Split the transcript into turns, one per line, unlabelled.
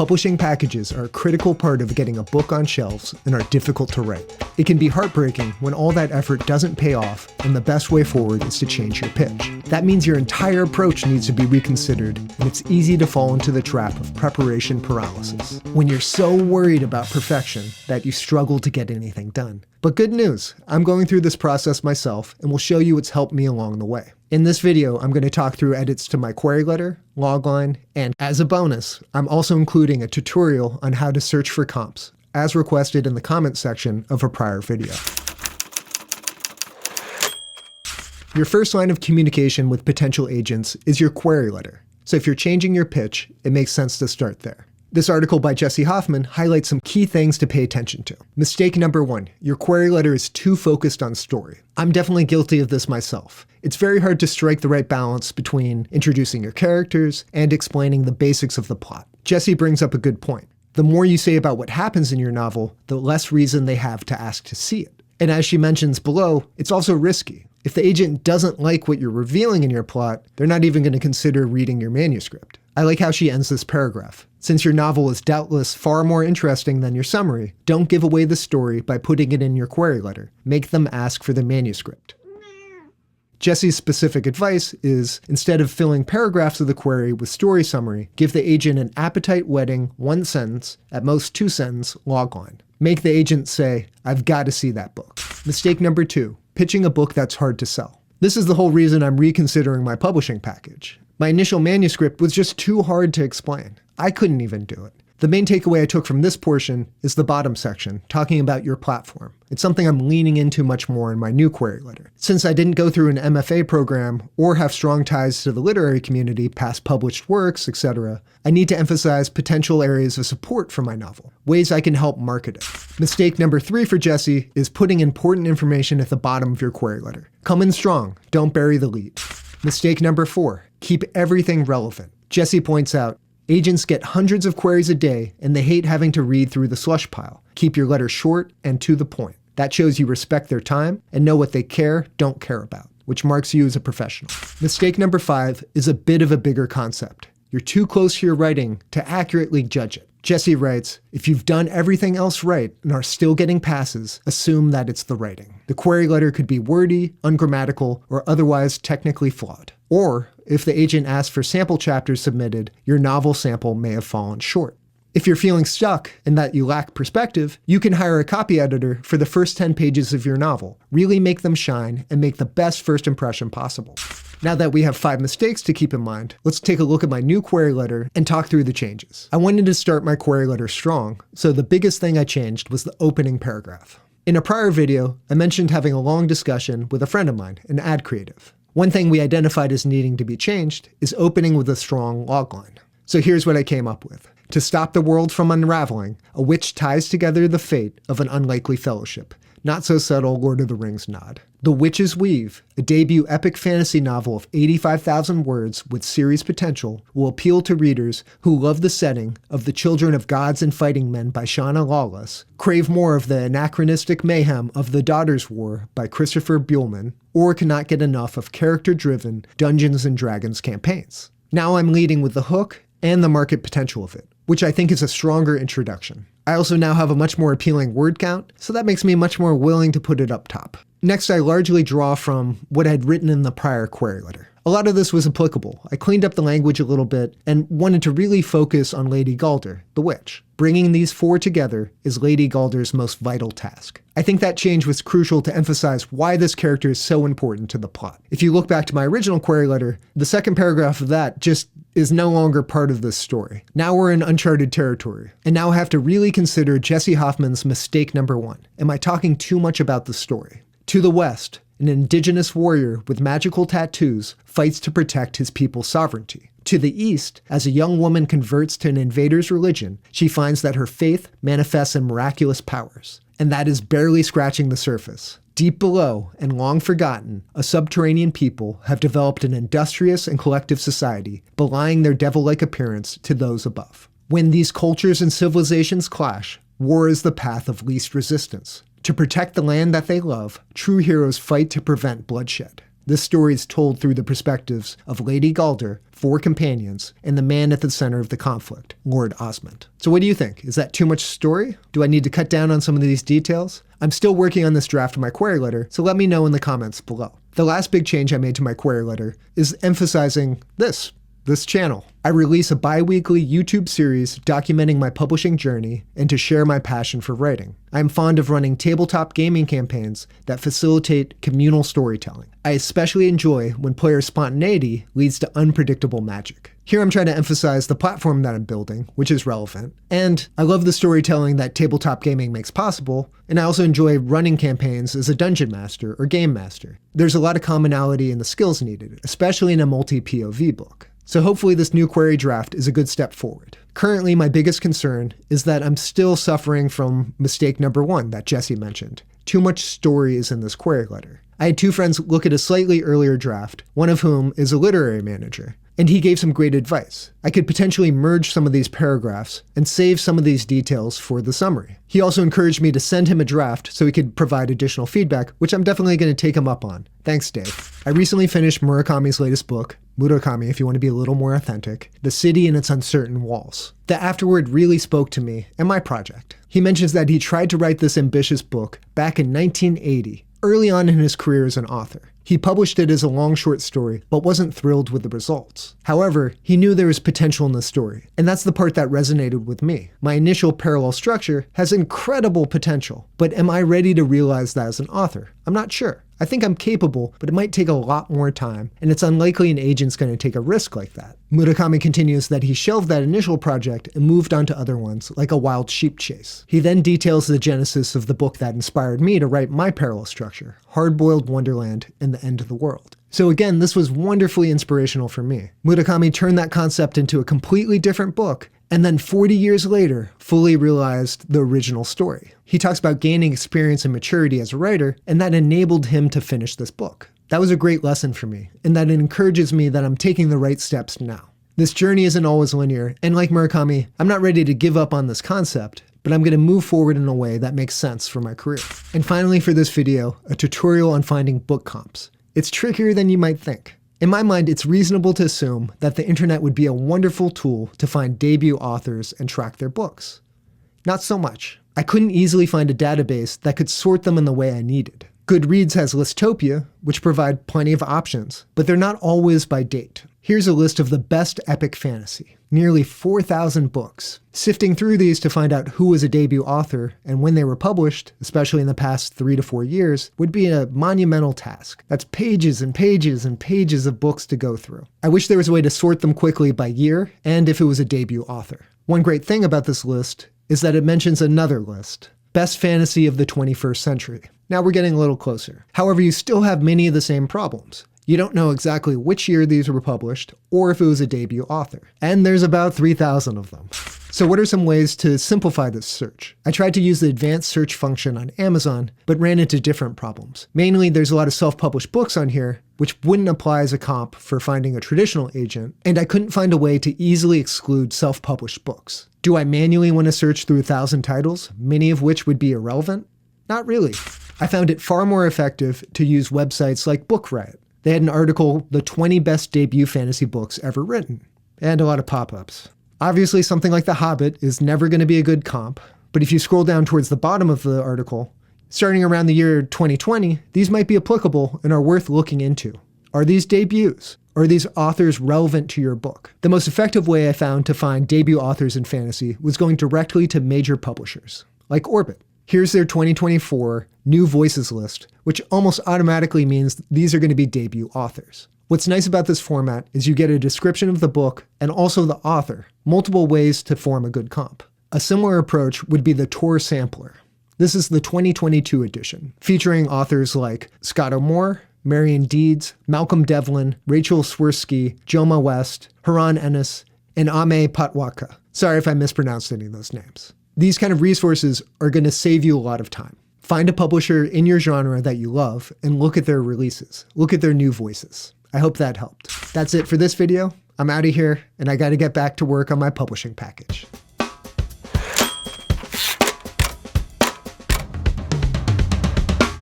Publishing packages are a critical part of getting a book on shelves and are difficult to write. It can be heartbreaking when all that effort doesn't pay off and the best way forward is to change your pitch. That means your entire approach needs to be reconsidered, and it's easy to fall into the trap of preparation paralysis when you're so worried about perfection that you struggle to get anything done. But good news, I'm going through this process myself and will show you what's helped me along the way. In this video, I'm going to talk through edits to my query letter, logline, and as a bonus, I'm also including a tutorial on how to search for comps, as requested in the comments section of a prior video. Your first line of communication with potential agents is your query letter. So if you're changing your pitch, it makes sense to start there. This article by Jesse Hoffman highlights some key things to pay attention to. Mistake number 1, your query letter is too focused on story. I'm definitely guilty of this myself. It's very hard to strike the right balance between introducing your characters and explaining the basics of the plot. Jesse brings up a good point. The more you say about what happens in your novel, the less reason they have to ask to see it. And as she mentions below, it's also risky. If the agent doesn't like what you're revealing in your plot, they're not even going to consider reading your manuscript. I like how she ends this paragraph. Since your novel is doubtless far more interesting than your summary, don't give away the story by putting it in your query letter. Make them ask for the manuscript. Jesse's specific advice is, instead of filling paragraphs of the query with story summary, give the agent an appetite-whetting, 1-sentence, at most 2-sentence, logline. Make the agent say, "I've got to see that book." Mistake number 2, pitching a book that's hard to sell. This is the whole reason I'm reconsidering my publishing package. My initial manuscript was just too hard to explain. I couldn't even do it. The main takeaway I took from this portion is the bottom section, talking about your platform. It's something I'm leaning into much more in my new query letter. Since I didn't go through an MFA program or have strong ties to the literary community, past published works, etc., I need to emphasize potential areas of support for my novel, ways I can help market it. Mistake number 3 for Jesse is putting important information at the bottom of your query letter. Come in strong, don't bury the lead. Mistake number 4, keep everything relevant. Jesse points out, agents get hundreds of queries a day and they hate having to read through the slush pile. Keep your letter short and to the point. That shows you respect their time and know what they care, don't care about, which marks you as a professional. Mistake number 5 is a bit of a bigger concept. You're too close to your writing to accurately judge it. Jesse writes, if you've done everything else right and are still getting passes, assume that it's the writing. The query letter could be wordy, ungrammatical, or otherwise technically flawed. Or, if the agent asks for sample chapters submitted, your novel sample may have fallen short. If you're feeling stuck and that you lack perspective, you can hire a copy editor for the first 10 pages of your novel. Really make them shine and make the best first impression possible. Now that we have 5 mistakes to keep in mind, let's take a look at my new query letter and talk through the changes. I wanted to start my query letter strong, so the biggest thing I changed was the opening paragraph. In a prior video, I mentioned having a long discussion with a friend of mine, an ad creative. One thing we identified as needing to be changed is opening with a strong logline. So here's what I came up with. To stop the world from unraveling, a witch ties together the fate of an unlikely fellowship. Not so subtle Lord of the Rings nod. The Witch's Weave, a debut epic fantasy novel of 85,000 words with series potential, will appeal to readers who love the setting of The Children of Gods and Fighting Men by Shauna Lawless, crave more of the anachronistic mayhem of The Daughters' War by Christopher Buehlman, or cannot get enough of character-driven Dungeons & Dragons campaigns. Now I'm leading with the hook and the market potential of it, which I think is a stronger introduction. I also now have a much more appealing word count, so that makes me much more willing to put it up top. Next, I largely draw from what I'd written in the prior query letter. A lot of this was applicable. I cleaned up the language a little bit and wanted to really focus on Lady Galder, the witch. Bringing these 4 together is Lady Galder's most vital task. I think that change was crucial to emphasize why this character is so important to the plot. If you look back to my original query letter, the second paragraph of that just is no longer part of this story. Now we're in uncharted territory, and now I have to really consider Jesse Hoffman's mistake number 1. Am I talking too much about the story? To the west, an indigenous warrior with magical tattoos fights to protect his people's sovereignty. To the east, as a young woman converts to an invader's religion, she finds that her faith manifests in miraculous powers. And that is barely scratching the surface. Deep below, and long forgotten, a subterranean people have developed an industrious and collective society, belying their devil-like appearance to those above. When these cultures and civilizations clash, war is the path of least resistance. To protect the land that they love, true heroes fight to prevent bloodshed. This story is told through the perspectives of Lady Galder, 4 companions, and the man at the center of the conflict, Lord Osmond. So what do you think? Is that too much story? Do I need to cut down on some of these details? I'm still working on this draft of my query letter, so let me know in the comments below. The last big change I made to my query letter is emphasizing this channel. I release a bi-weekly YouTube series documenting my publishing journey and to share my passion for writing. I'm fond of running tabletop gaming campaigns that facilitate communal storytelling. I especially enjoy when player spontaneity leads to unpredictable magic. Here I'm trying to emphasize the platform that I'm building, which is relevant, and I love the storytelling that tabletop gaming makes possible, and I also enjoy running campaigns as a dungeon master or game master. There's a lot of commonality in the skills needed, especially in a multi-POV book. So hopefully this new query draft is a good step forward. Currently, my biggest concern is that I'm still suffering from mistake number 1 that Jesse mentioned. Too much story is in this query letter. I had 2 friends look at a slightly earlier draft, one of whom is a literary manager, and he gave some great advice. I could potentially merge some of these paragraphs and save some of these details for the summary. He also encouraged me to send him a draft so he could provide additional feedback, which I'm definitely going to take him up on. Thanks, Dave. I recently finished Murakami's latest book, Murakami, if you want to be a little more authentic, The City and Its Uncertain Walls. The afterword really spoke to me and my project. He mentions that he tried to write this ambitious book back in 1980, early on in his career as an author. He published it as a long short story, but wasn't thrilled with the results. However, he knew there was potential in the story, and that's the part that resonated with me. My initial parallel structure has incredible potential, but am I ready to realize that as an author? I'm not sure. I think I'm capable, but it might take a lot more time, and it's unlikely an agent's going to take a risk like that. Murakami continues that he shelved that initial project and moved on to other ones, like A Wild Sheep Chase. He then details the genesis of the book that inspired me to write my parallel structure, Hard-Boiled Wonderland and the End of the World. So again, this was wonderfully inspirational for me. Murakami turned that concept into a completely different book, and then 40 years later, fully realized the original story. He talks about gaining experience and maturity as a writer, and that enabled him to finish this book. That was a great lesson for me, and that it encourages me that I'm taking the right steps now. This journey isn't always linear, and like Murakami, I'm not ready to give up on this concept, but I'm going to move forward in a way that makes sense for my career. And finally for this video, a tutorial on finding book comps. It's trickier than you might think. In my mind, it's reasonable to assume that the internet would be a wonderful tool to find debut authors and track their books. Not so much. I couldn't easily find a database that could sort them in the way I needed. Goodreads has Listopia, which provide plenty of options, but they're not always by date. Here's a list of the best epic fantasy. Nearly 4,000 books. Sifting through these to find out who was a debut author and when they were published, especially in the past 3 to 4 years, would be a monumental task. That's pages and pages and pages of books to go through. I wish there was a way to sort them quickly by year and if it was a debut author. One great thing about this list is that it mentions another list, Best Fantasy of the 21st Century. Now we're getting a little closer. However, you still have many of the same problems. You don't know exactly which year these were published or if it was a debut author. And there's about 3,000 of them. So what are some ways to simplify this search? I tried to use the advanced search function on Amazon, but ran into different problems. Mainly, there's a lot of self-published books on here, which wouldn't apply as a comp for finding a traditional agent, and I couldn't find a way to easily exclude self-published books. Do I manually want to search through 1,000 titles, many of which would be irrelevant? Not really. I found it far more effective to use websites like Book Riot. They had an article, The 20 Best Debut Fantasy Books Ever Written, and a lot of pop-ups. Obviously, something like The Hobbit is never going to be a good comp, but if you scroll down towards the bottom of the article, starting around the year 2020, these might be applicable and are worth looking into. Are these debuts? Are these authors relevant to your book? The most effective way I found to find debut authors in fantasy was going directly to major publishers, like Orbit. Here's their 2024 New Voices list, which almost automatically means these are going to be debut authors. What's nice about this format is you get a description of the book and also the author, multiple ways to form a good comp. A similar approach would be the Tor Sampler. This is the 2022 edition, featuring authors like Scott O'More, Marion Deeds, Malcolm Devlin, Rachel Swirsky, Joma West, Haran Ennis, and Ame Patwaka. Sorry if I mispronounced any of those names. These kind of resources are going to save you a lot of time. Find a publisher in your genre that you love and look at their releases. Look at their new voices. I hope that helped. That's it for this video. I'm out of here and I got to get back to work on my publishing package.